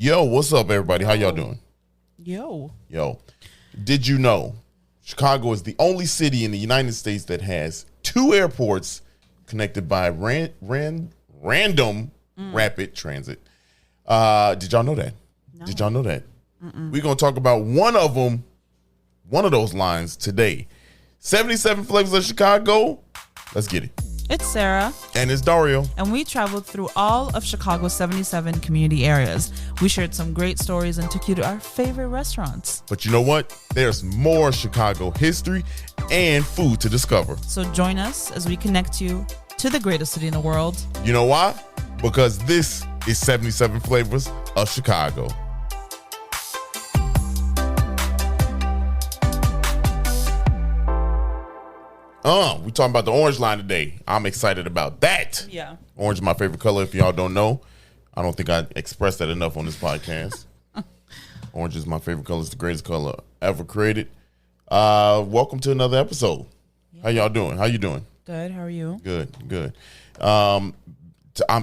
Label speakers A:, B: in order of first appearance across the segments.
A: Yo, what's up, everybody? How y'all doing?
B: Yo.
A: Did you know Chicago is the only city in the United States that has two airports connected by random rapid transit? Did y'all know that? No. Did y'all know that? We're going to talk about one of those lines today. 77 Flavors of Chicago. Let's get it.
B: It's Sarah.
A: And it's Dario.
B: And we traveled through all of Chicago's 77 community areas. We shared some great stories and took you to our favorite restaurants.
A: But you know what? There's more Chicago history and food to discover.
B: So join us as we connect you to the greatest city in the world.
A: You know why? Because this is 77 Flavors of Chicago. We talking about the orange line today. I'm excited about that.
B: Yeah.
A: Orange is my favorite color. If y'all don't know, I don't think I expressed that enough on this podcast. Orange is my favorite color. It's the greatest color ever created. Welcome to another episode. Yeah. How y'all doing? How you doing?
B: Good. How are you?
A: Good. I'm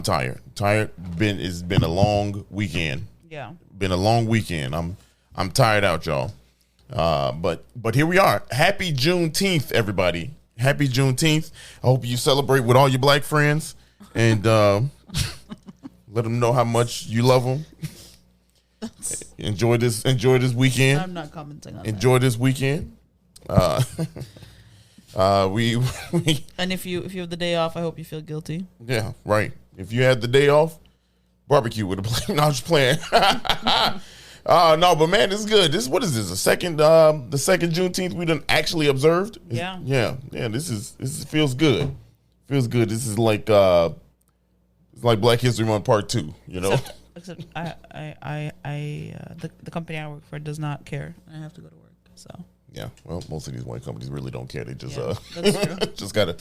A: tired. It's been a long weekend.
B: Yeah.
A: Been a long weekend. I'm tired out, y'all. But here we are. Happy Juneteenth, everybody. Happy Juneteenth. I hope you celebrate with all your black friends and let them know how much you love them. Enjoy this weekend.
B: I'm not commenting on
A: Enjoy this weekend. We
B: and if you have the day off, I hope you feel guilty.
A: Yeah, right. If you had the day off, barbecue with a plane. No, I'm just playing. No, but man, this is good. What is this? The second Juneteenth we done actually observed.
B: Yeah.
A: This feels good. Feels good. This is like it's like Black History Month Part 2. You know.
B: Except the company I work for does not care. I have to go to work. So.
A: Yeah. Well, most of these white companies really don't care. They just
B: that's true.
A: just gotta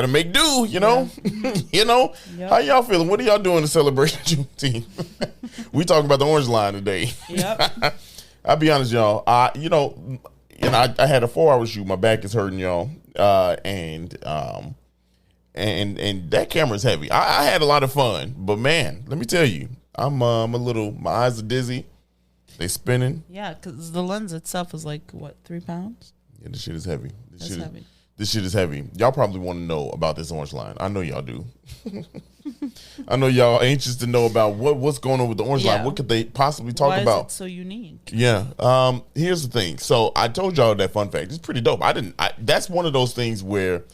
A: make do. You know. Yeah. You know. Yep. How y'all feeling? What are y'all doing to celebrate Juneteenth? We talking about the orange line today.
B: Yep.
A: I'll be honest, y'all. I had a 4-hour shoot. My back is hurting, y'all. And that camera's heavy. I had a lot of fun, but man, let me tell you, I'm a little. My eyes are dizzy. They spinning.
B: Yeah, because the lens itself is like, what, 3 pounds?
A: Yeah, this shit is heavy.
B: Heavy.
A: This shit is heavy. Y'all probably want to know about this orange line. I know y'all do. I know y'all anxious to know about what's going on with the orange line. What could they possibly talk about?
B: Why is it so unique?
A: Yeah. Here's the thing. So I told y'all that fun fact. It's pretty dope. That's one of those things where,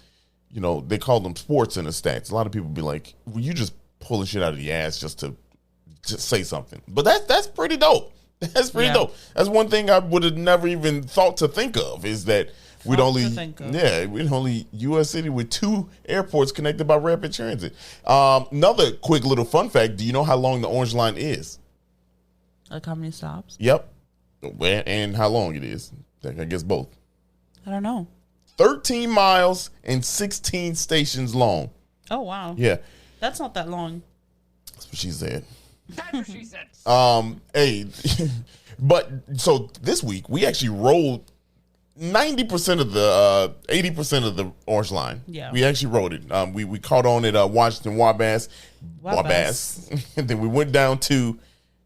A: you know, they call them sports in the stats. A lot of people be like, well, you just pulling shit out of the ass just to say something. But that's pretty dope. That's pretty dope. That's one thing I would have never even thought to think of is that we'd only U.S. city with 2 airports connected by rapid transit. Another quick little fun fact. Do you know how long the orange line is?
B: Like how many stops?
A: Yep. And how long it is. I guess both.
B: I don't know.
A: 13 miles and 16 stations long.
B: Oh, wow.
A: Yeah.
B: That's not that long.
A: That's what she said.
C: That's what she said.
A: Hey, but so this week we actually rolled 90% of the 80% of the orange line.
B: Yeah,
A: we actually rode it. We caught on at Washington Wabass, and then we went down to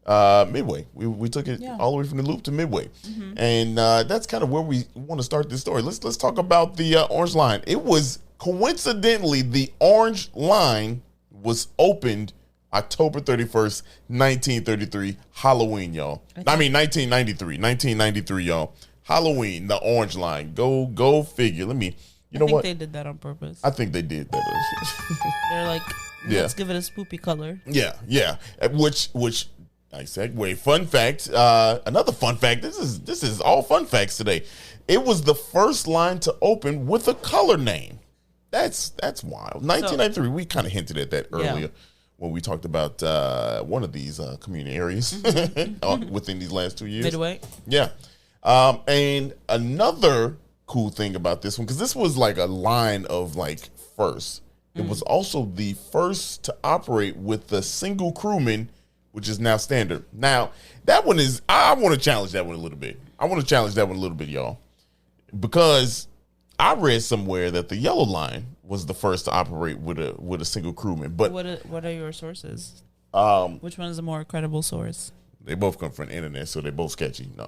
A: Midway. We took it all the way from the Loop to Midway, and that's kind of where we want to start this story. Let's talk about the orange line. It was coincidentally the orange line was opened October 31st, 1933, Halloween, y'all. 1993, y'all. Halloween, the orange line. Go figure. I think
B: they did that on purpose.
A: I think they did that.
B: They're like, let's give it a spoopy color.
A: Yeah. Which I segue. Fun fact. Another fun fact. This is all fun facts today. It was the first line to open with a color name. That's wild. 1993. We kind of hinted at that earlier. When we talked about one of these community areas within these last 2 years.
B: Midway.
A: Yeah. And another cool thing about this one, because this was like a line of like first. It was also the first to operate with the single crewman, which is now standard. Now, that one is, I want to challenge that one a little bit. Y'all. Because I read somewhere that the yellow line was the first to operate with a single crewman. But
B: what are your sources?
A: Which
B: one is a more credible source?
A: They both come from the internet, so they're both sketchy. No,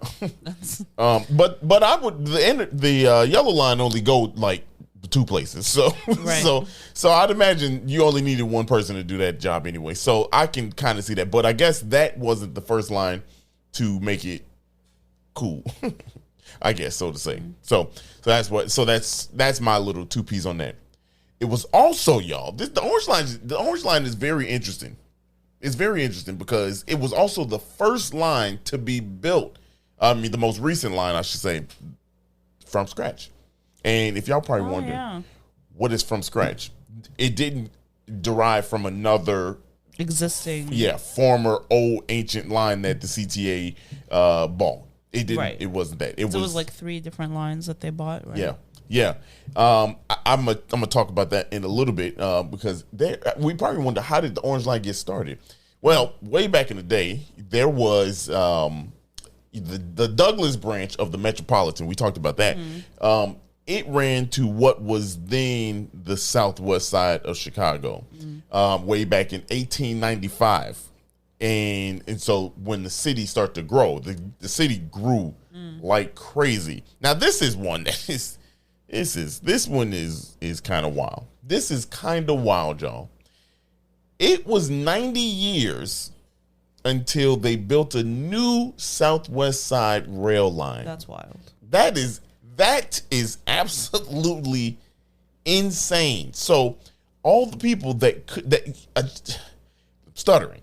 A: but I would the yellow line only go like 2 places, so
B: Right.
A: so I'd imagine you only needed one person to do that job anyway. So I can kind of see that, but I guess that wasn't the first line to make it cool. I guess so to say. So that's my little 2 P's on that. It was also, y'all, the orange line is very interesting. It's very interesting because it was also the first line to be built. I mean, the most recent line, I should say, from scratch. And if y'all probably wondering, what is from scratch? It didn't derive from another
B: existing,
A: former old ancient line that the CTA bought. It didn't. Right. It wasn't that. It
B: was like 3 different lines that they bought. Right?
A: Yeah. I'm gonna talk about that in a little bit because we probably wonder, how did the orange line get started? Well, way back in the day, there was the Douglas branch of the Metropolitan. We talked about that. It ran to what was then the southwest side of Chicago, way back in 1895. And so when the city started to grow, the city grew like crazy. Now this is one that this one is kind of wild. This is kind of wild, y'all. It was 90 years until they built a new Southwest Side rail line.
B: That's wild.
A: That is absolutely insane. So all the people I'm stuttering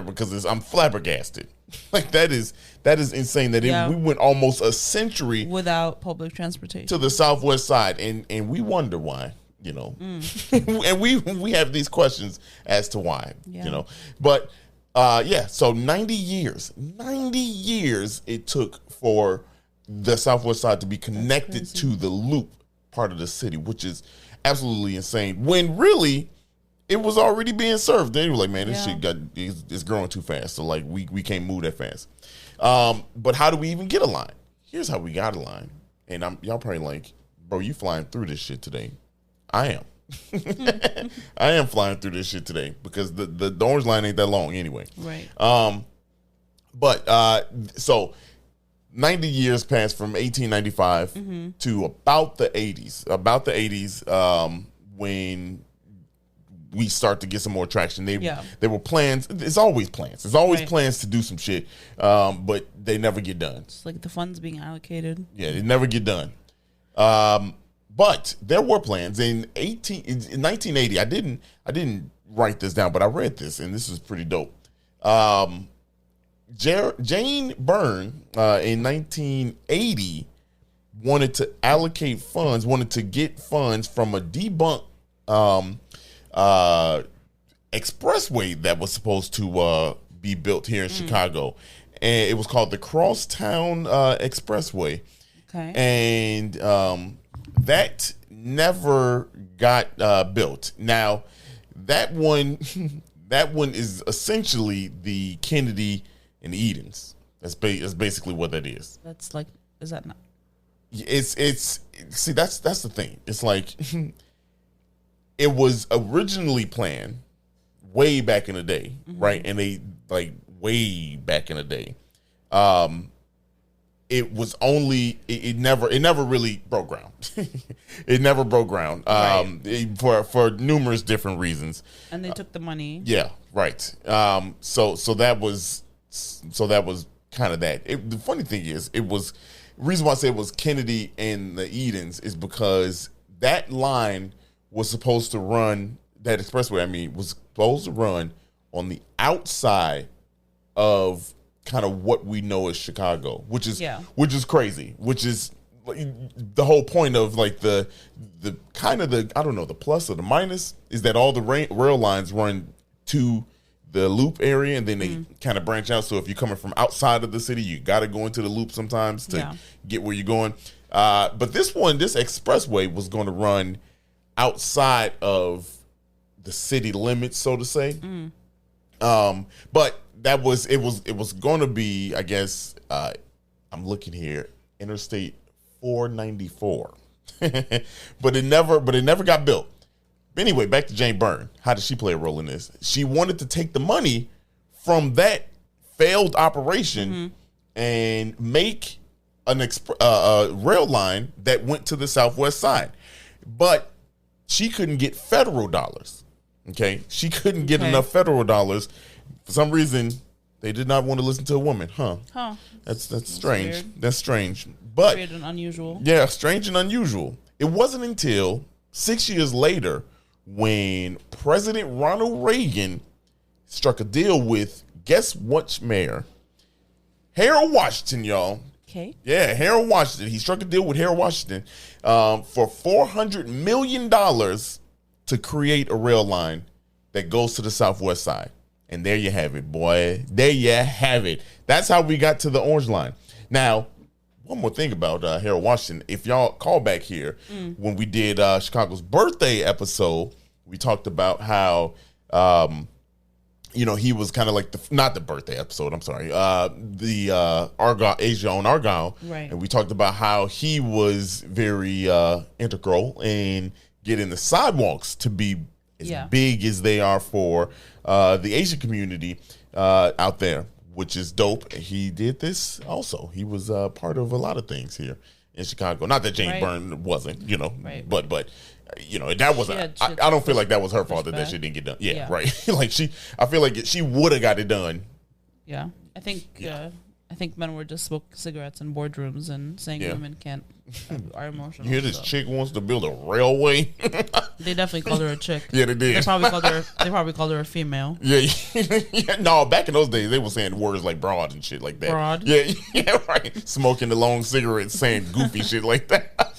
A: because I'm flabbergasted. Like that is insane that we went almost a century
B: without public transportation
A: to the Southwest Side, and we wonder why, and we have these questions as to why, but so 90 years it took for the Southwest Side to be connected to the loop part of the city, which is absolutely insane, when really it was already being served. They were like, man, this shit is growing too fast. So like we can't move that fast. But how do we even get a line? Here's how we got a line. And y'all probably like, bro, you flying through this shit today. I am. I am flying through this shit today because the orange line ain't that long anyway.
B: Right.
A: So 90 years passed from 1895 to about the 80s. About the 80s, when we start to get some more traction. There were plans. It's always plans. There's always plans to do some shit, but they never get done.
B: It's like the funds being allocated.
A: Yeah, they never get done. But there were plans in 1980. I didn't write this down, but I read this, and this is pretty dope. Jane Byrne in 1980 wanted to get funds from a debunked expressway that was supposed to be built here in Chicago, and it was called the Crosstown Expressway.
B: Okay,
A: and that never got built. Now that one is essentially the Kennedy and the Edens. That's basically what that is.
B: That's like, is that not?
A: It's see, that's the thing. It's like it was originally planned way back in the day, right? And they like way back in the day. It was only it never really broke ground. It never broke ground for numerous different reasons.
B: And they took the money.
A: Yeah, right. So that was kind of that. The funny thing is, the reason why I say it was Kennedy and the Edens is because that line was supposed to run, that expressway, was supposed to run on the outside of kind of what we know as Chicago, which is crazy, which is the whole point of like the kind of the, I don't know, the plus or the minus is that all the rail lines run to the loop area, and then they kind of branch out. So if you're coming from outside of the city, you got to go into the loop sometimes to get where you're going. But this expressway was going to run outside of the city limits, so to say. But it was going to be, I guess, I'm looking here, Interstate 494, but it never got built. Anyway, back to Jane Byrne. How did she play a role in this? She wanted to take the money from that failed operation and make a rail line that went to the southwest side. But she couldn't get federal dollars. Okay? She couldn't get enough federal dollars. For some reason, they did not want to listen to a woman. Huh. That's strange.
B: Weird.
A: That's strange. But
B: Weird and unusual.
A: yeah, strange and unusual. It wasn't until 6 years later when President Ronald Reagan struck a deal with, guess what mayor? Harold Washington, y'all.
B: Okay.
A: Yeah, Harold Washington. He struck a deal with Harold Washington for $400 million to create a rail line that goes to the southwest side. And there you have it, boy. There you have it. That's how we got to the Orange Line. Now, one more thing about Harold Washington. If y'all call back here, when we did Chicago's birthday episode, we talked about how, he was kind of like not the birthday episode, I'm sorry, the Argyle, Asia on Argyle.
B: Right.
A: And we talked about how he was very integral in getting the sidewalks to be as big as they are for the Asian community out there, which is dope. He did this also. He was part of a lot of things here in Chicago. Not that Jane Byrne wasn't, but that wasn't. I don't feel like that was her fault that shit didn't get done. Yeah. Right. Like I feel like she would have got it done.
B: Yeah, I think men were just smoking cigarettes in boardrooms and saying women can't are emotional.
A: You hear this chick wants to build a railway?
B: They definitely called her a chick.
A: Yeah, they did.
B: They probably called her a female.
A: Yeah. No, back in those days, they were saying words like broad and shit like that.
B: Broad?
A: Yeah, right. Smoking the long cigarettes, saying goofy shit like that.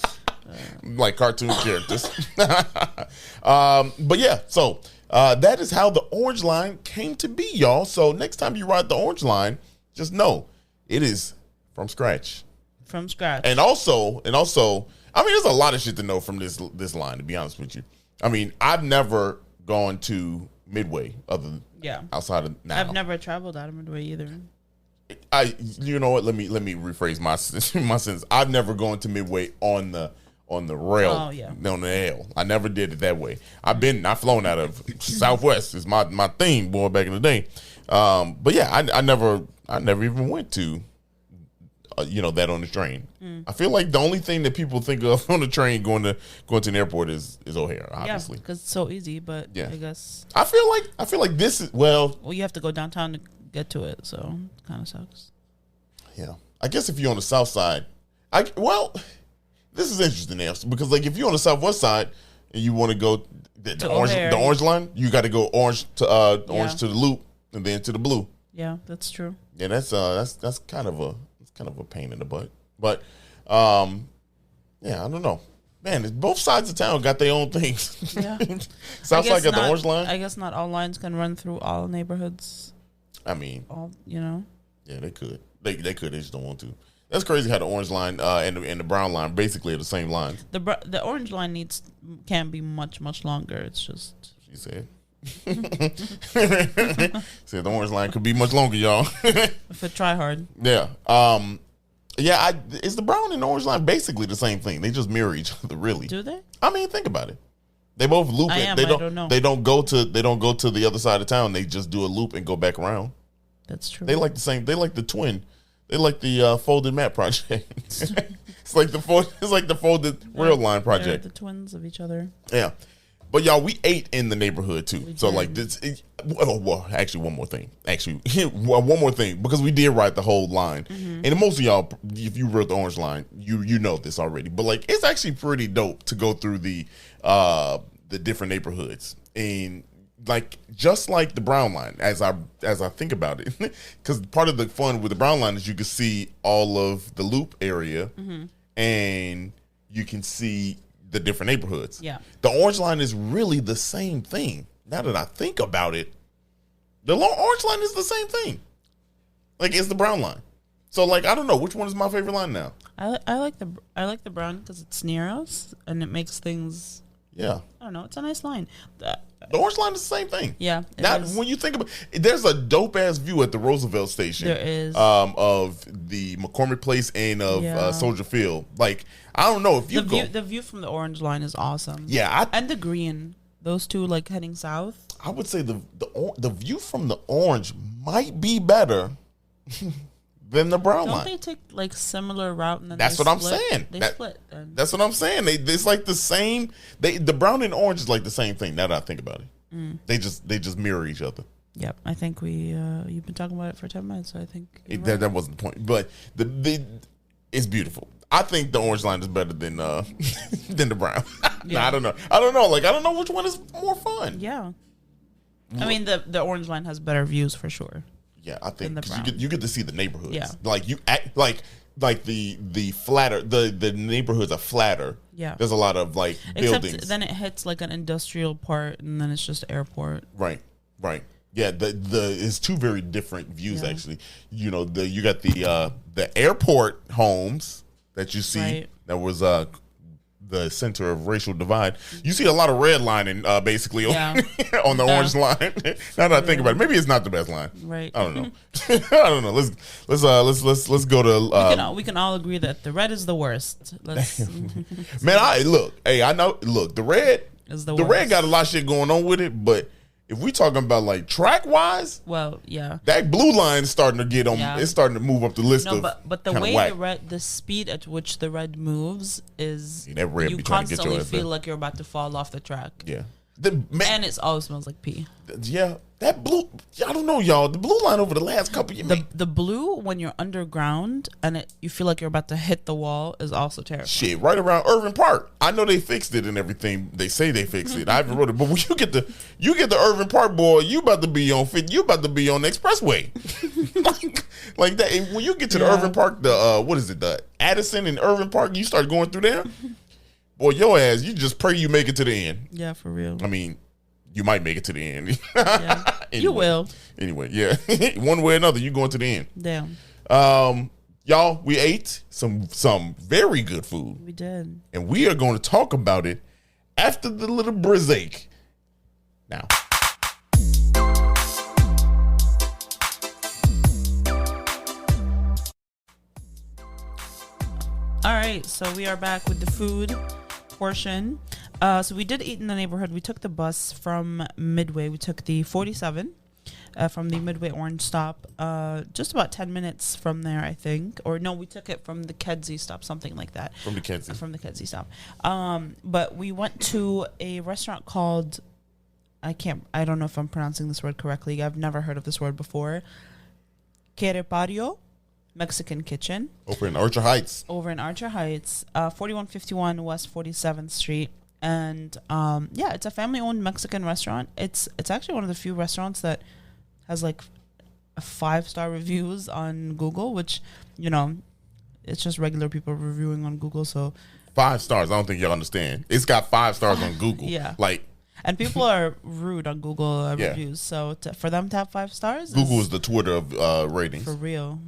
A: Like cartoon characters. But yeah, so that is how the Orange Line came to be, y'all. So next time you ride the Orange Line, just know it is from scratch.
B: From scratch.
A: And also, I mean, there's a lot of shit to know from this line, to be honest with you. I mean, I've never gone to Midway other than outside of now.
B: I've never traveled out of Midway either.
A: You know what? Let me rephrase my sentence. I've never gone to Midway on the rail.
B: Oh, yeah.
A: On the L. I never did it that way. I've flown out of Southwest. Is my thing, boy, back in the day. But yeah, I never even went to that on the train. I feel like the only thing that people think of on the train going to an airport is O'Hare, obviously.
B: Yeah, because it's so easy. But
A: yeah.
B: I guess
A: I feel like this is well,
B: you have to go downtown to get to it, so it kind of sucks.
A: Yeah, I guess if you're on the south side, this is interesting now because like if you're on the southwest side and you want to go the orange line, you got to go orange to the loop and then to the blue.
B: Yeah, that's true.
A: Yeah, that's kind of a pain in the butt. But I don't know. Man, both sides of town got their own things.
B: Yeah.
A: South side got the orange line.
B: I guess not all lines can run through all neighborhoods.
A: I mean,
B: Yeah,
A: they could. They could. They just don't want to. That's crazy how the orange line and the brown line basically are the same lines.
B: The orange line can be much, much longer. It's just
A: she said. Said the orange line could be much longer, y'all.
B: If it try hard.
A: Yeah. Is the brown and the orange line basically the same thing? They just mirror each other, really.
B: Do they?
A: I mean, think about it. They both loop it.
B: I don't know.
A: They don't go to the other side of town. They just do a loop and go back around.
B: That's true.
A: They like the same. They like the twin. They like the folded mat project. It's like the folded rail line project.
B: They're the twins of each other.
A: Yeah. But y'all, we ate in the neighborhood too. So like this. Actually, one more thing. One more thing because we did ride the whole line, and most of y'all, if you rode the orange line, you know this already. But like, it's actually pretty dope to go through the different neighborhoods and like just like the brown line. As I think about it, because part of the fun with the brown line is you can see all of the loop area, and you can see the different neighborhoods.
B: Yeah.
A: The orange line is really the same thing. Now that I think about it, the orange line is the same thing. Like it's the brown line. So like I don't know which one is my favorite line now.
B: I like the brown because it's near us and it makes things.
A: Yeah.
B: I don't know. It's a nice line.
A: The orange line is the same thing.
B: Yeah.
A: Now when you think about it, there's a dope ass view at the Roosevelt station.
B: There is.
A: Of the McCormick Place and of Soldier Field. Like I don't know if you
B: the view from the orange line is awesome.
A: Yeah.
B: And the green. Those two like heading south.
A: I would say the view from the orange might be better than the brown
B: Don't
A: line.
B: they take like similar route and then
A: That's
B: they
A: what I'm
B: split?
A: saying.
B: They split. Then.
A: That's what I'm saying. It's like the same. The brown and orange is like the same thing. Now that I think about it, they just mirror each other.
B: Yep, I think you've been talking about it for 10 minutes. So I think
A: That wasn't the point, but it's beautiful. I think the orange line is better than than the brown.
B: Yeah.
A: I don't know. Like I don't know which one is more fun.
B: Yeah, I mean the orange line has better views for sure.
A: Yeah, I think
B: the
A: 'cause
B: brown.
A: you get to see the neighborhoods.
B: Yeah.
A: Like you act like the flatter the neighborhoods are flatter.
B: Yeah.
A: There's a lot of like buildings.
B: Except then it hits like an industrial part, and then it's just airport.
A: Right. Yeah, it's two very different views
B: Yeah.
A: actually. You know, you got the airport homes that you see
B: Right.
A: that was the center of racial divide. You see a lot of red lining basically
B: Yeah.
A: on the orange line. Now that I think about it, maybe it's not the best line.
B: Right.
A: I don't know. I don't know. Let's go to
B: We can all agree that the red is the worst. Let's
A: man. I know. Look, the red
B: is the
A: red
B: worst.
A: got a lot of shit going on with it, but if we talking about like track wise,
B: Well, yeah.
A: that blue line is starting to get on.
B: Yeah.
A: It's starting to move up the list
B: No,
A: of.
B: but the
A: kinda
B: way
A: whack.
B: the speed at which the red moves is
A: That red
B: you
A: be trying to get your
B: constantly
A: ass
B: feel
A: there.
B: like you're about to fall off the track.
A: Yeah,
B: And it always smells like pee.
A: yeah, that blue. I don't know, y'all. The blue line over the last couple years.
B: The blue when you're underground and you feel like you're about to hit the wall is also terrifying.
A: Shit, right around Irving Park. I know they fixed it and everything. They say they fixed it. I haven't wrote it, but when you get the Irving Park, boy, you about to be on the expressway, like that. And when you get to the
B: Yeah.
A: Irving Park, the Addison and Irving Park, you start going through there, boy, your ass, you just pray you make it to the end.
B: Yeah, for real.
A: I mean, you might make it to the end.
B: Yeah.
A: Anyway.
B: You will.
A: Anyway, yeah, one way or another, you going to the end.
B: Damn.
A: Y'all, we ate some very good food.
B: We did.
A: And we are going to talk about it after the little brizache. Now.
B: All right, so we are back with the food portion. So we did eat in the neighborhood. We took the bus from Midway. We took the 47 from the Midway Orange stop. Just about 10 minutes from there, I think. Or no, we took it from the Kedzie stop, something like that.
A: From the Kedzie.
B: From the Kedzie stop. But we went to a restaurant called, I don't know if I'm pronouncing this word correctly. I've never heard of this word before. Querepario Mexican Kitchen.
A: Over in Archer Heights.
B: 4151 West 47th Street. And it's a family-owned Mexican restaurant. It's actually one of the few restaurants that has like 5-star reviews on Google, which, you know, it's just regular people reviewing on Google. So
A: 5 stars. I don't think y'all understand. It's got 5 stars on Google.
B: Yeah.
A: Like,
B: and people are rude on Google
A: Yeah.
B: reviews. So for them to have 5 stars,
A: Google is the Twitter of ratings.
B: for real.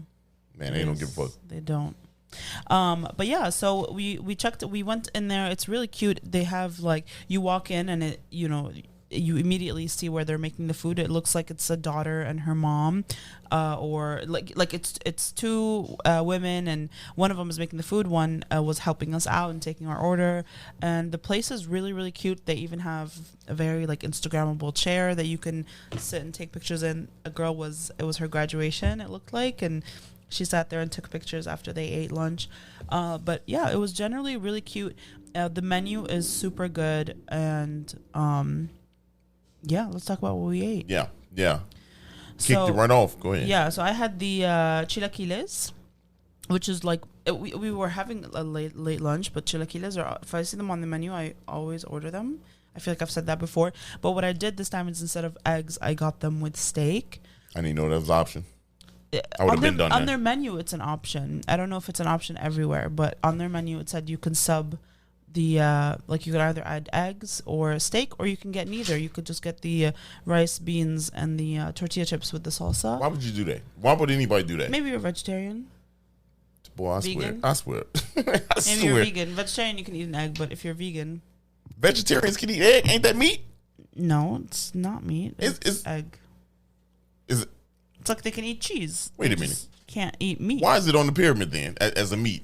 A: Man, they don't give a fuck.
B: They don't. But yeah, so we checked. We went in there. It's really cute. They have like, you walk in and it, you know, you immediately see where they're making the food. It looks like it's a daughter and her mom, or like it's 2 women, and one of them is making the food. One was helping us out and taking our order. And the place is really, really cute. They even have a very like Instagrammable chair that you can sit and take pictures in. It was her graduation, it looked like, and she sat there and took pictures after they ate lunch. But yeah, it was generally really cute. The menu is super good. And let's talk about what we ate.
A: Yeah. Kicked it right off. Go ahead.
B: Yeah, so I had the chilaquiles, which is like, we were having a late lunch, but chilaquiles are, if I see them on the menu, I always order them. I feel like I've said that before. But what I did this time is, instead of eggs, I got them with steak.
A: I didn't know that was an option. I would have been done
B: on
A: that.
B: their menu, it's an option. I don't know if it's an option everywhere, but on their menu, it said you can sub the like, you could either add eggs or steak, or you can get neither. You could just get the rice, beans, and the tortilla chips with the salsa.
A: Why would you do that? Why would anybody do that?
B: Maybe you're vegetarian.
A: Boy, I
B: Vegan?
A: swear.
B: Maybe you're vegan. Vegetarian, you can eat an egg, but if you're vegan,
A: vegetarians can eat egg. Ain't that meat?
B: no, it's not meat. It's egg.
A: Is it?
B: It's like they can eat cheese.
A: Wait a
B: They
A: minute.
B: just can't eat meat.
A: Why is it on the pyramid then as a meat?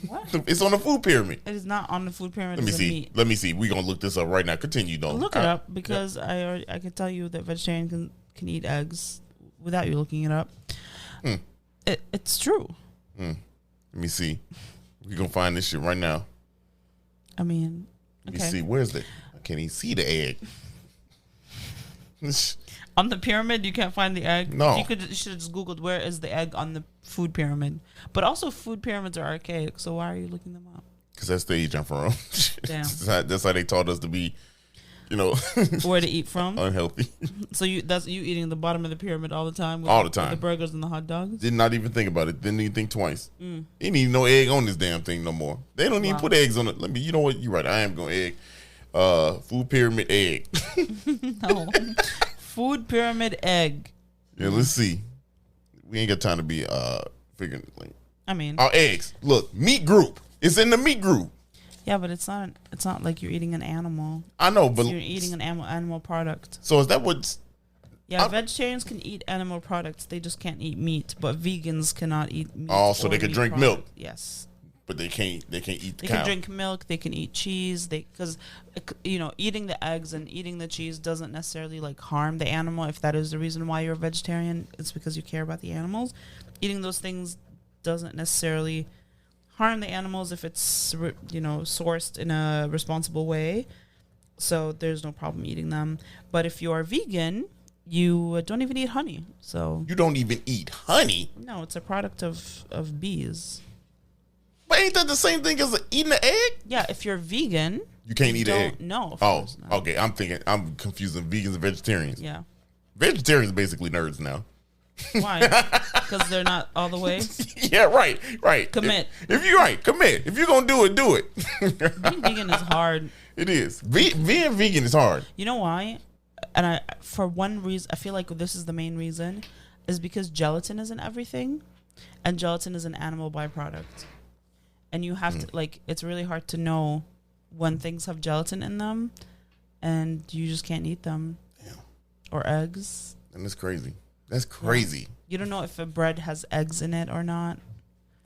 B: What?
A: It's on the food pyramid.
B: It is not on the food pyramid.
A: Let me
B: as a
A: see.
B: meat.
A: Let me see. We're gonna look this up right now. Continue, don't
B: Look it up, because I can tell you that vegetarian can eat eggs without you looking it up. It's true.
A: Let me see. We're going to find this shit right now.
B: I mean,
A: Let me see. Where's the... I can't even see the egg.
B: On the pyramid, you can't find the egg.
A: No.
B: You should have just Googled where is the egg on the food pyramid. But also, food pyramids are archaic, so why are you looking them up?
A: Because that's the age I'm from.
B: Damn.
A: That's how they taught us to be,
B: where to eat from.
A: Unhealthy.
B: So that's you eating the bottom of the pyramid all the time.
A: All the time.
B: With the burgers and the hot dogs.
A: Did not even think about it. Didn't even think twice. Ain't even no egg on this damn thing no more. They don't even put eggs on it. You know what? You're right. I am going egg. Food pyramid egg.
B: No. Food pyramid egg.
A: Yeah, let's see. We ain't got time to be figuring.
B: Our
A: eggs. Look, meat group. It's in the meat group.
B: Yeah, but it's not like you're eating an animal.
A: I know, but
B: you're eating an animal product.
A: So is that what's?
B: Yeah, vegetarians can eat animal products. They just can't eat meat. But vegans cannot eat meat.
A: Oh, so they can drink milk.
B: Yes.
A: But they can't eat the cow.
B: They can drink milk. They can eat cheese. Because eating the eggs and eating the cheese doesn't necessarily harm the animal. If that is the reason why you're a vegetarian, it's because you care about the animals. Eating those things doesn't necessarily harm the animals if it's sourced in a responsible way. So there's no problem eating them. But if you are vegan, you don't even eat honey. So
A: you don't even eat honey?
B: No, it's a product of bees.
A: But ain't that the same thing as eating an egg?
B: Yeah, if you're vegan,
A: you can't eat an egg.
B: No. Of course not.
A: Okay. I'm confusing vegans and vegetarians.
B: Yeah.
A: Vegetarians are basically nerds now.
B: Why? Because they're not all the way.
A: Yeah, right.
B: Commit.
A: If you're right, commit. If you're gonna do it, do it.
B: Being vegan is hard.
A: It is. Being vegan is hard.
B: You know why? And for one reason, I feel like this is the main reason, is because gelatin is in everything, and gelatin is an animal byproduct, and you have to it's really hard to know when things have gelatin in them, and you just can't eat them.
A: Damn.
B: Or eggs.
A: And it's crazy. That's crazy.
B: Yeah. You don't know if a bread has eggs in it or not.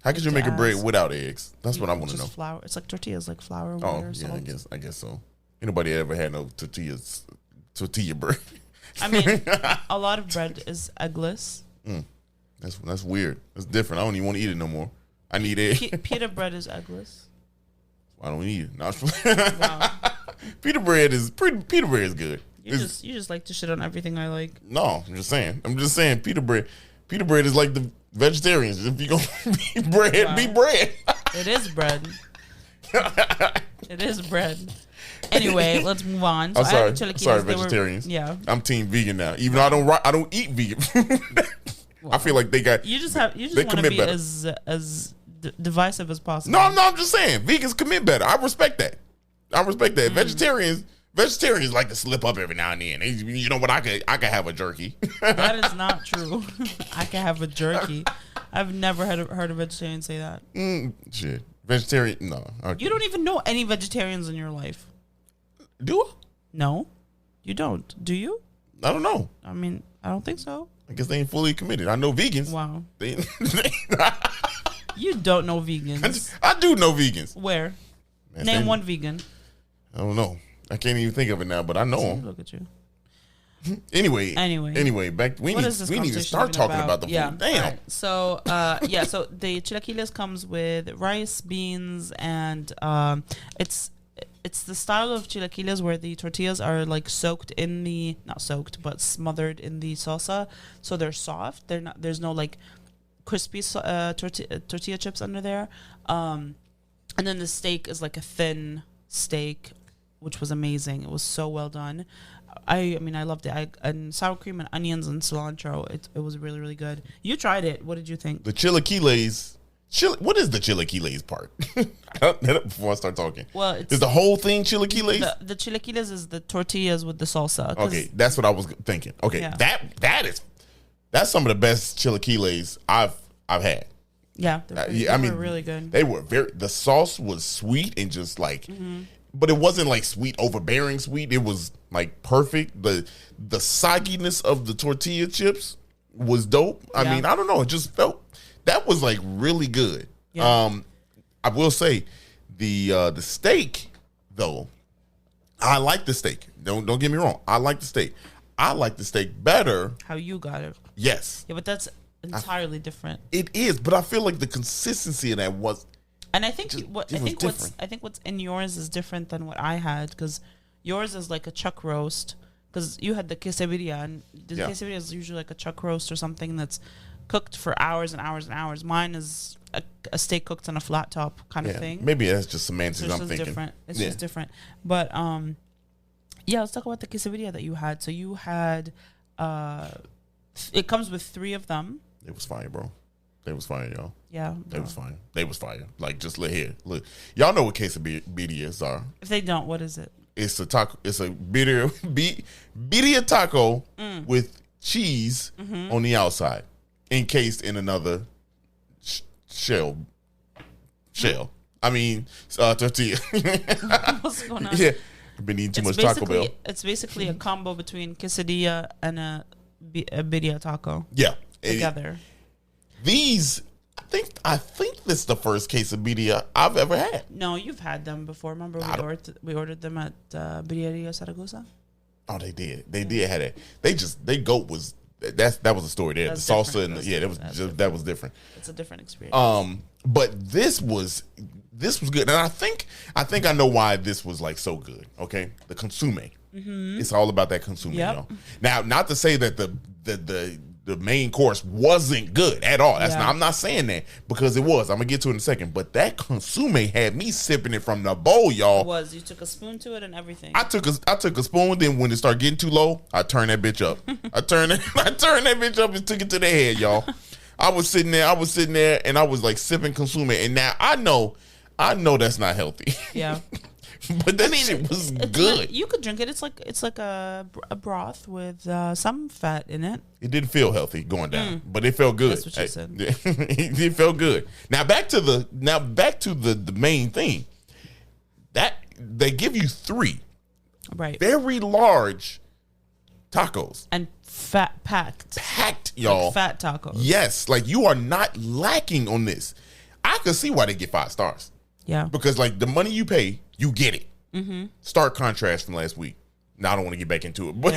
A: How could you make a bread without eggs? That's what I want to know.
B: Flour. It's like tortillas, like flour, water, salt.
A: I guess so. Anybody ever had no tortilla bread?
B: I mean, a lot of bread is eggless.
A: That's weird. That's different. I don't even want to eat it no more. I need egg.
B: Pita bread is eggless.
A: I don't eat it. Wow. Pita bread is good.
B: You just like to shit on everything I like.
A: No, I'm just saying pita bread is like the vegetarians. If you gonna be bread, wow. Be bread.
B: It is bread. It is bread. Anyway, let's move on. So
A: sorry, vegetarians.
B: Yeah,
A: I'm team vegan now. Even though I don't eat vegan food. Well, I feel like they got.
B: You just want to be as divisive as possible.
A: No, I'm just saying vegans commit better. I respect that. Vegetarians like to slip up every now and then. You know what? I could have a jerky.
B: That is not true. I can have a jerky. I've never heard a vegetarian say that.
A: Shit, vegetarian? No. Okay.
B: You don't even know any vegetarians in your life.
A: Do I?
B: No, you don't. Do you?
A: I don't know.
B: I mean, I don't think so.
A: I guess they ain't fully committed. I know vegans.
B: Wow. You don't know vegans.
A: I do know vegans.
B: Where? Name one vegan.
A: I don't know. I can't even think of it now, but I know them.
B: Look at you.
A: Anyway, back we need to start talking about the food. Damn.
B: Right. So so the chilaquiles comes with rice, beans, and it's the style of chilaquiles where the tortillas are soaked in the smothered in the salsa, so they're soft. There's no crispy tortilla chips under there, and then the steak is a thin steak, which was amazing. It was so well done. I loved it. And sour cream and onions and cilantro. It was really, really good. You tried it. What did you think?
A: The chilaquiles. What is the chilaquiles part? Before I start talking.
B: Well,
A: is the whole thing chilaquiles?
B: The chilaquiles is the tortillas with the salsa.
A: Okay, that's what I was thinking. Okay, yeah. That's some of the best chilaquiles I've had.
B: Yeah, they were really good.
A: They were the sauce was sweet and just but it wasn't sweet, overbearing sweet. It was perfect. The sogginess of the tortilla chips was dope. I mean, I don't know. It just felt that was really good. Yeah. I will say the steak though. I like the steak. Don't get me wrong. I like the steak. I like the steak better.
B: How you got it?
A: Yes.
B: Yeah, but entirely different.
A: It is, but I feel like the consistency of that was.
B: And I think what's in yours is different than what I had, because yours is like a chuck roast. Because you had the quesadilla, and the quesadilla is usually like a chuck roast or something that's cooked for hours and hours and hours. Mine is a steak cooked on a flat top kind of thing.
A: Maybe that's just semantics.
B: So I'm thinking different. It's just different. But let's talk about the quesadilla that you had. So you had it comes with 3 of them. It
A: was fire, bro. They was fire, y'all.
B: Yeah,
A: they was fire. They was fire. Like, just look here. Look, y'all know what quesadillas are.
B: If they don't, what is it?
A: It's a taco. It's a birria taco with cheese on the outside, encased in another shell. I mean, tortilla.
B: What's going on?
A: Yeah, I've been eating too much Taco Bell.
B: It's basically a combo between quesadilla and a birria taco.
A: Yeah,
B: together.
A: These, I think this is the first quesadilla I've ever had.
B: No, you've had them before. Remember we ordered them at Birria Saragossa?
A: Oh, they did. They did have that. They goat was that was a story there. That's the salsa and that was different.
B: It's a different experience.
A: But this was good, and I think I know why this was like so good. Okay, the consume. It's all about that consume.
B: Yep.
A: You know? Now, not to say that the main course wasn't good at all. I'm not saying that, because it was. I'm gonna get to it in a second. But that consume had me sipping it from the bowl, y'all.
B: It was. You took a spoon to it and everything.
A: I took a spoon. Then when it started getting too low, I turned that bitch up. I turned that bitch up and took it to the head, y'all. I was sitting there, and I was like sipping consume. And now I know that's not healthy.
B: Yeah.
A: But that shit was good.
B: You could drink it. It's like a broth with some fat in it.
A: It didn't feel healthy going down, but it felt good.
B: That's what you said.
A: It felt good. Now back to the main thing. That they give you 3 very large tacos
B: and packed,
A: y'all,
B: like fat tacos.
A: Yes, like you are not lacking on this. I could see why they get 5 stars.
B: Yeah,
A: because like the money you pay, you get it. Stark contrast from last week. Now I don't want to get back into it, but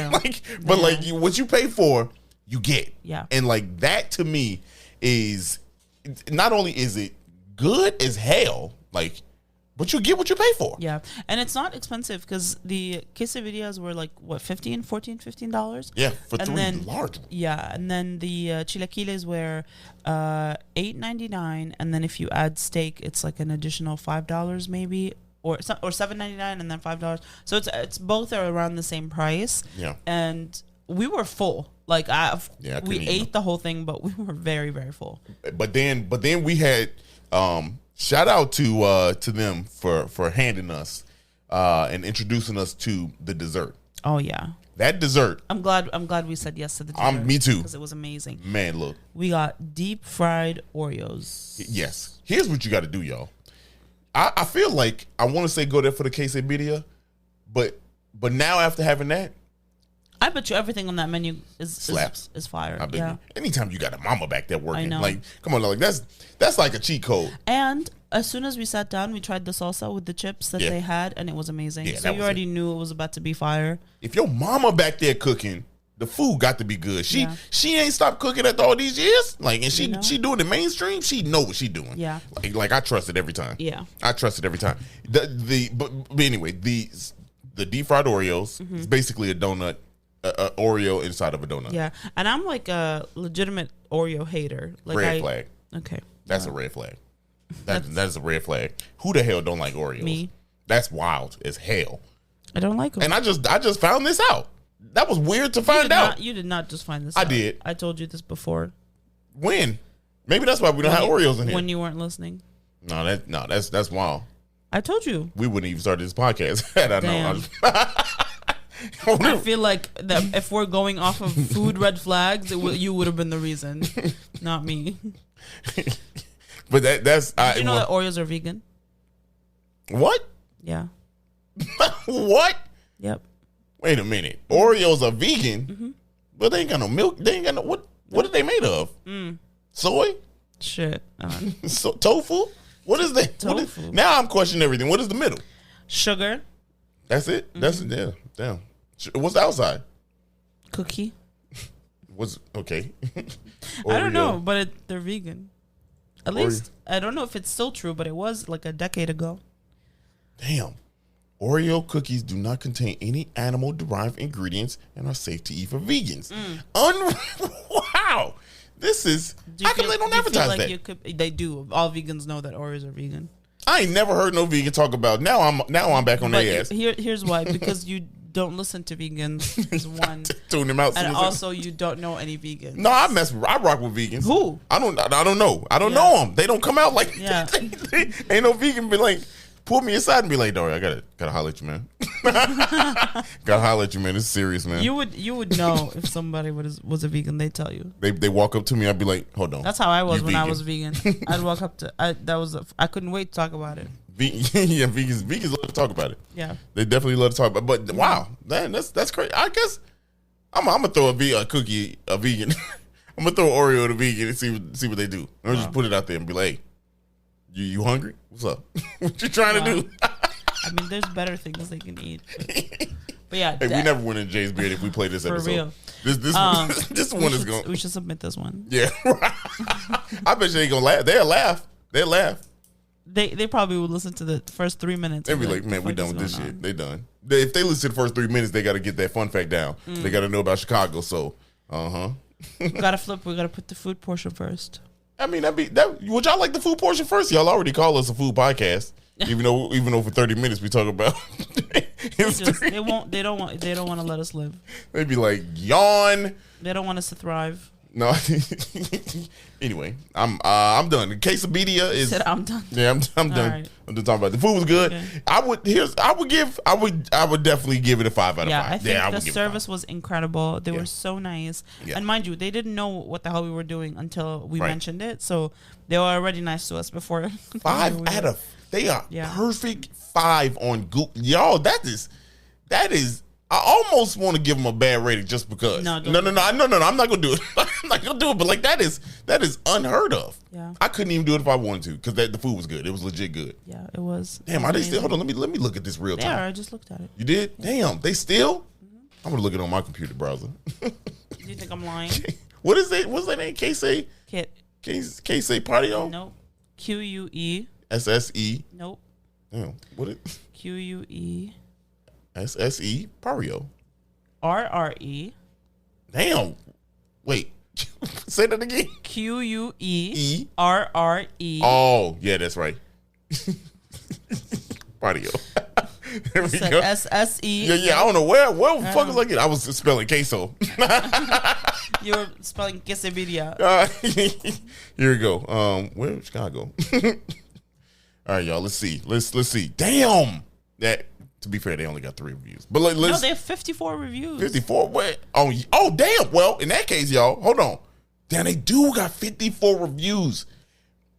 A: what you pay for, you get.
B: Yeah,
A: and like that to me is not only is it good as hell, like, but you get what you pay for.
B: Yeah, and it's not expensive, because the quesadillas were like what, $15.
A: Yeah, for 3 large.
B: Yeah, and then the chilaquiles were $8.99, and then if you add steak, it's like an additional $5 maybe, or $7.99 and then $5. So it's both are around the same price.
A: Yeah, and
B: we were full. Like we ate the whole thing, but we were very, very full.
A: But then we had shout out to them for handing us and introducing us to the dessert.
B: Oh yeah,
A: that dessert.
B: I'm glad we said yes to the dessert.
A: Me too,
B: because it was amazing.
A: Man, look,
B: we got deep fried Oreos.
A: Yes, here's what you got to do, y'all. I feel like I want to say go there for the quesadilla, but now after having that,
B: I bet you everything on that menu
A: slaps.
B: Is fire.
A: I bet you. Anytime you got a mama back there working,
B: I know.
A: Like, come on, like that's like a cheat code.
B: And as soon as we sat down, we tried the salsa with the chips that they had, and it was amazing.
A: Yeah,
B: so you already knew it was about to be fire.
A: If your mama back there cooking, the food got to be good. She ain't stopped cooking after all these years. Like, and she doing the mainstream. She know what she doing.
B: Yeah.
A: Like I trust it every time.
B: Yeah.
A: I trust it every time. But anyway, the deep fried Oreos is basically a donut. Oreo inside of a donut.
B: Yeah, and I'm like a legitimate Oreo hater. Like
A: red flag.
B: Okay,
A: that's a red flag. That is a red flag. Who the hell don't like Oreos?
B: Me.
A: That's wild as hell.
B: I don't like them.
A: And I just found this out. That was weird to find out.
B: You did not just find this out.
A: I did.
B: I told you this before.
A: When? Maybe that's why we don't have Oreos in here.
B: When you weren't listening.
A: No, that's wild.
B: I told you.
A: We wouldn't even start this podcast had I known.
B: I feel like that if we're going off of food red flags, you would have been the reason, not me.
A: But that's.
B: Did you know that Oreos are vegan?
A: What?
B: Yeah.
A: What?
B: Yep.
A: Wait a minute. Oreos are vegan, but they ain't got no milk. They ain't got no what? What are they made of? Soy?
B: Shit.
A: So tofu? What is that?
B: Tofu.
A: Now I'm questioning everything. What is the middle?
B: Sugar.
A: That's it. That's it. Yeah. Damn. What's the outside?
B: Cookie.
A: Was okay.
B: I don't know, but they're vegan. At least I don't know if it's still true, but it was like a decade ago.
A: Damn. Oreo cookies do not contain any animal-derived ingredients and are safe to eat for vegans. Wow. This is... How come they don't advertise that?
B: They do. All vegans know that Oreos are vegan.
A: I ain't never heard no vegan talk about... Now I'm back on their ass.
B: Here's why. Because you don't listen to vegans, is one.
A: Tune them out.
B: And also, you don't know any vegans.
A: No, I rock with vegans.
B: Who?
A: I don't know. I don't know them. They don't come out like...
B: Yeah.
A: Ain't no vegan be like... Pull me aside and be like, Dory, I gotta holler at you, man. Gotta holler at you, man. It's serious, man.
B: You would know if somebody was a vegan. They tell you.
A: They walk up to me. I'd be like, hold on.
B: That's how I was when I was vegan. I'd walk up to. I couldn't wait to talk about it.
A: Yeah, vegans love to talk about it.
B: Yeah,
A: they definitely love to talk about it. But wow, man, that's crazy. I guess I'm gonna throw a cookie a vegan. I'm gonna throw Oreo at a vegan and see what they do. Or just put it out there and be like, hey, you hungry? What's up? What you trying to do?
B: I mean, there's better things they can eat. But yeah,
A: hey, we never win in Jay's Beard if we play this episode. For real. This one is going.
B: We should submit this one.
A: Yeah, I bet you they gonna laugh. They'll laugh.
B: They probably will listen to the first 3 minutes.
A: They'll be like, man, we done with this shit. They done. If they listen to the first 3 minutes, they got to get that fun fact down. They got to know about Chicago. So,
B: we gotta flip. We gotta put the food portion first.
A: I mean, would y'all like the food portion first? Y'all already call us a food podcast, even though for 30 minutes we talk about.
B: They don't want to let us live.
A: They'd be like, yawn.
B: They don't want us to thrive.
A: No. Anyway, I'm done. The quesadilla is.
B: I'm done.
A: Yeah, I'm done. Right. I'm done talking about it. The food was good. Okay. I would definitely give it a 5 out of 5.
B: I think the service was incredible. They were so nice. Yeah. And mind you, they didn't know what the hell we were doing until we mentioned it. So they were already nice to us before.
A: 5 out of. They are perfect 5 on Google. Y'all, that is. I almost want to give them a bad rating just because. No, I'm not gonna do it. I'm not gonna do it. But like that is unheard of.
B: Yeah,
A: I couldn't even do it if I wanted to because the food was good. It was legit good.
B: Yeah, it was.
A: Damn, are they still? Hold on, let me look at this real time.
B: Yeah, I just looked at it.
A: You did? Damn, they still? Mm-hmm. I'm gonna look it on my computer browser.
B: Do you think I'm lying?
A: What is it? What's that name? K-Say?
B: K-Say
A: Patio?
B: Nope. Q-U-E.
A: S-S-E.
B: Nope.
A: Damn, what it?
B: Q-U-E.
A: S-S-E, Pario.
B: R-R-E.
A: Damn. Wait. Say that again.
B: Q-U-E. R-R-E.
A: Oh, yeah, that's right. Pario. There we go.
B: S-S-E.
A: Yeah, I don't know where the fuck was I getting? I was spelling queso.
B: You were spelling quesadilla.
A: Here we go. Where Chicago? All right, y'all, let's see. Let's see. Damn. That. To be fair, they only got 3 reviews. But
B: no, they have 54 reviews.
A: 54? What? Oh, damn. Well, in that case, y'all, hold on. Damn, they do got 54 reviews.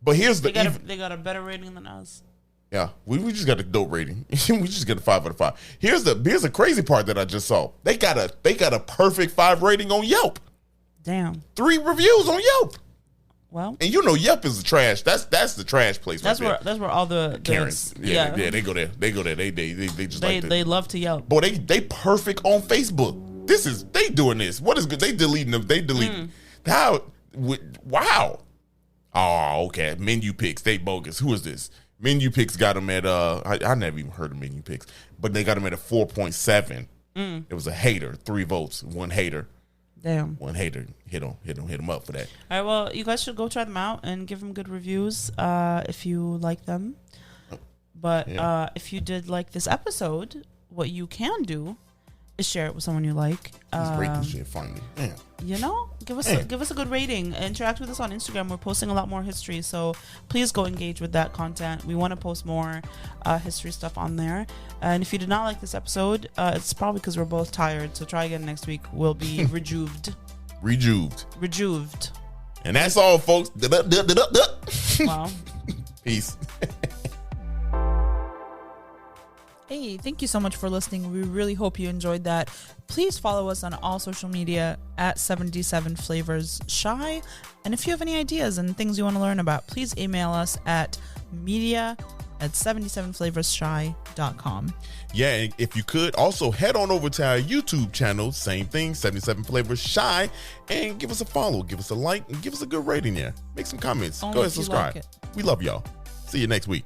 A: But here's
B: they got a better rating than us.
A: Yeah, we just got a dope rating. We just got a 5 out of 5. Here's the crazy part that I just saw. They got a perfect 5 rating on Yelp.
B: Damn.
A: 3 reviews on Yelp.
B: Well,
A: and you know Yelp is the trash. That's the trash place.
B: That's where all the
A: Karens. Yeah, they go there. They just
B: they love to Yelp.
A: Boy, they perfect on Facebook. They doing this. What is good? They deleting them. They deleting. How? Wow. Oh, okay. Menu Picks. They bogus. Who is this? Menu Picks got them at I never even heard of Menu Picks, but they got them at a 4.7. It was a hater. 3 votes. 1 hater.
B: Damn.
A: 1 hater. Hit him up for that.
B: All right, well, you guys should go try them out and give them good reviews if you like them. But if you did like this episode, what you can do is share it with someone you like.
A: Rate this shit finally. Damn.
B: You know, give us a good rating. Interact with us on Instagram. We're posting a lot more history, so please go engage with that content. We want to post more history stuff on there. And if you did not like this episode, it's probably because we're both tired. So try again next week. We'll be rejuved.
A: And that's all, folks.
B: Wow.
A: Peace.
C: Hey, thank you so much for listening. We really hope you enjoyed that. Please follow us on all social media at 77 Flavors Shy. And if you have any ideas and things you want to learn about, please email us at media@77flavors.com. at 77flavorsshy.com.
A: Yeah, and if you could, also head on over to our YouTube channel, same thing, 77 Flavors Shy, and give us a follow, give us a like, and give us a good rating there. Make some comments.
C: Only
A: Go ahead and
C: if you
A: subscribe.
C: like it.
A: We love y'all. See you next week.